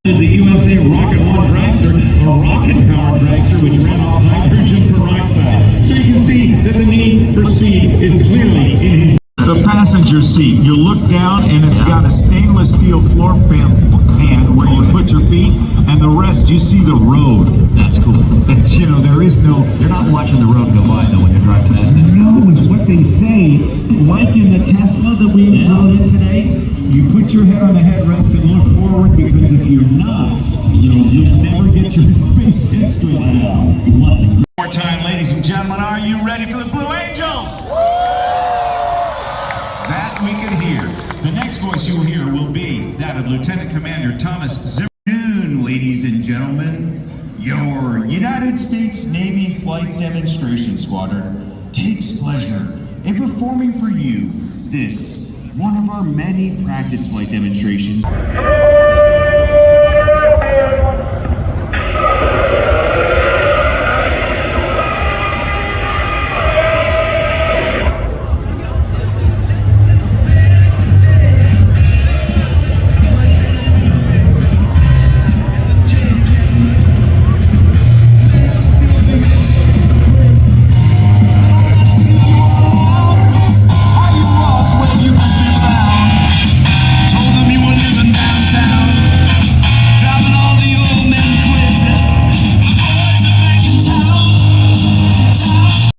The USA Rocket One dragster, a rocket-powered dragster which ran off hydrogen peroxide. So you can see that the need for speed is clearly in his... The passenger seat, you look down and it's got a stainless steel floor pan where you put your feet, and the rest you see the road. That's cool. It's, you know, there is no... You're not watching the road go by though when you're driving that thing. No, it's what they say. Like in the Tesla that we rode in today, you put your head on the headrest and look forward, because if you're not, you'll never get your basic straight out. One more time, ladies and gentlemen, are you ready for the Blue Angels? That we can hear. The next voice you will hear will be that of Lieutenant Commander Thomas Zimmer. Good afternoon, ladies and gentlemen. Your United States Navy Flight Demonstration Squadron takes pleasure in performing for you this, one of our many practice flight demonstrations.